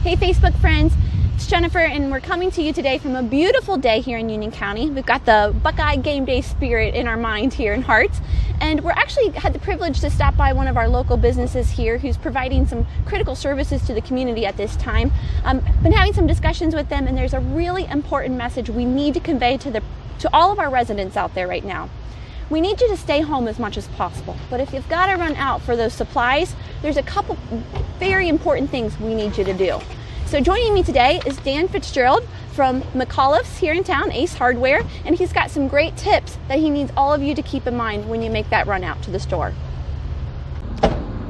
Hey Facebook friends, it's Jennifer and we're coming to you today from a beautiful day here in Union County. We've got the Buckeye game day spirit in our mind here and hearts, and we're actually had the privilege to stop by one of our local businesses here who's providing some critical services to the community at this time. Been having some discussions with them, and there's a really important message we need to convey to all of our residents out there right now. We need you to stay home as much as possible, but if you've got to run out for those supplies, there's a couple very important things we need you to do. So joining me today is Dan Fitzgerald from McAuliffe's here in town, Ace Hardware, and he's got some great tips that he needs all of you to keep in mind when you make that run out to the store.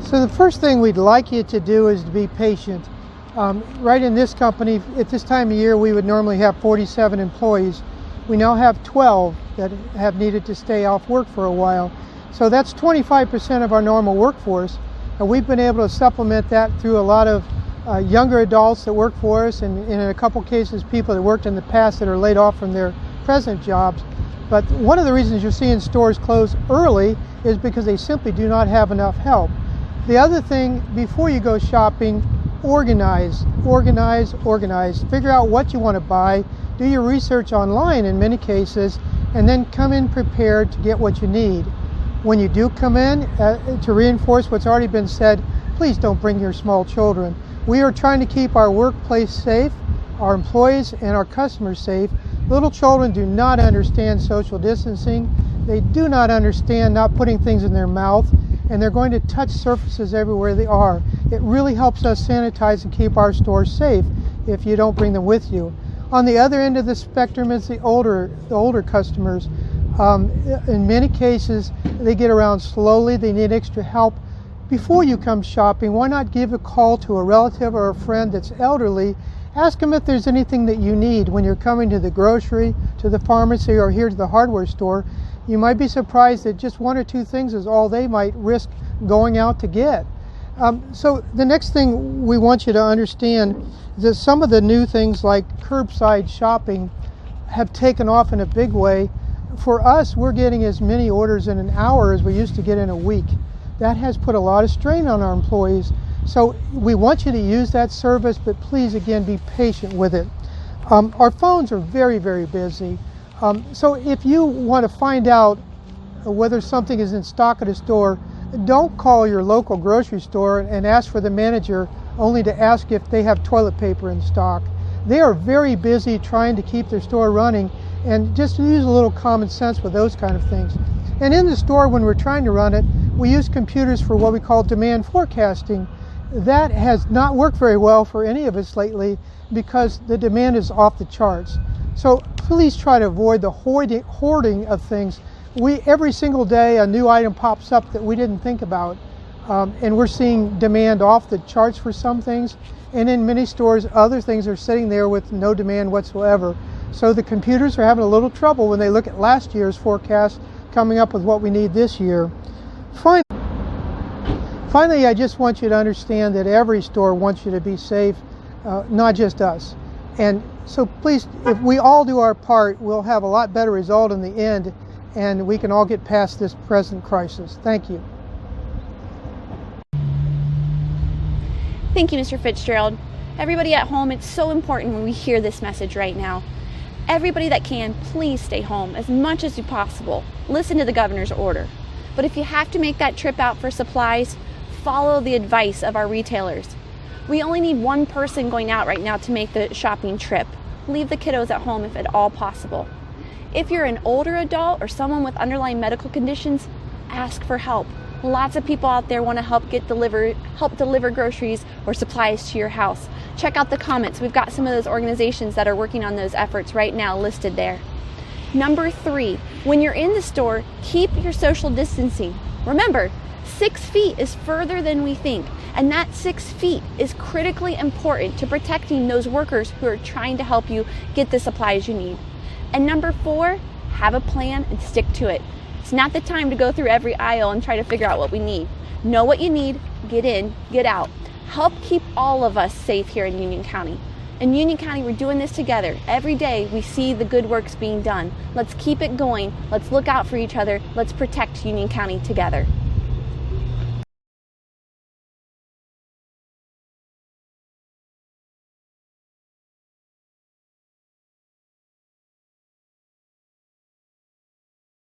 So the first thing we'd like you to do is to be patient. Right in this company, at this time of year, we would normally have 47 employees. We now have 12 that have needed to stay off work for a while. So that's 25% of our normal workforce. And we've been able to supplement that through a lot of younger adults that work for us, and in a couple cases people that worked in the past that are laid off from their present jobs. But one of the reasons you're seeing stores close early is because they simply do not have enough help. The other thing, before you go shopping, organize. Figure out what you want to buy, do your research online in many cases, and then come in prepared to get what you need. When you do come in, to reinforce what's already been said, please don't bring your small children. We are trying to keep our workplace safe, our employees and our customers safe. Little children do not understand social distancing. They do not understand not putting things in their mouth, and they're going to touch surfaces everywhere they are. It really helps us sanitize and keep our stores safe if you don't bring them with you. On the other end of the spectrum is the older customers. In many cases, they get around slowly. They need extra help. Before you come shopping, why not give a call to a relative or a friend that's elderly? Ask them if there's anything that you need when you're coming to the grocery, to the pharmacy, or here to the hardware store. You might be surprised that just one or two things is all they might risk going out to get. So the next thing we want you to understand is that some of the new things like curbside shopping have taken off in a big way. For us, we're getting as many orders in an hour as we used to get in a week. That has put a lot of strain on our employees. So we want you to use that service, but please, again, be patient with it. Our phones are very, very busy. So if you want to find out whether something is in stock at a store, don't call your local grocery store and ask for the manager only to ask if they have toilet paper in stock. They are very busy trying to keep their store running, and just use a little common sense with those kind of things. And in the store, when we're trying to run it, we use computers for what we call demand forecasting. That has not worked very well for any of us lately because the demand is off the charts. So please try to avoid the hoarding of things. Every single day a new item pops up that we didn't think about, and we're seeing demand off the charts for some things, and in many stores other things are sitting there with no demand whatsoever. So the computers are having a little trouble when they look at last year's forecast, coming up with what we need this year. Finally, I just want you to understand that every store wants you to be safe, not just us. And so please, if we all do our part, we'll have a lot better result in the end, and we can all get past this present crisis. Thank you. Thank you, Mr. Fitzgerald. Everybody at home, it's so important when we hear this message right now. Everybody that can, please stay home as much as possible. Listen to the governor's order. But if you have to make that trip out for supplies, follow the advice of our retailers. We only need one person going out right now to make the shopping trip. Leave the kiddos at home if at all possible. If you're an older adult or someone with underlying medical conditions, ask for help. Lots of people out there want to help deliver groceries or supplies to your house. Check out the comments. We've got some of those organizations that are working on those efforts right now listed there. Number 3, when you're in the store, keep your social distancing. Remember, 6 feet is further than we think, and that 6 feet is critically important to protecting those workers who are trying to help you get the supplies you need. And number 4, have a plan and stick to it. It's not the time to go through every aisle and try to figure out what we need. Know what you need, get in, get out. Help keep all of us safe here in Union County. In Union County, we're doing this together. Every day we see the good works being done. Let's keep it going. Let's look out for each other. Let's protect Union County together.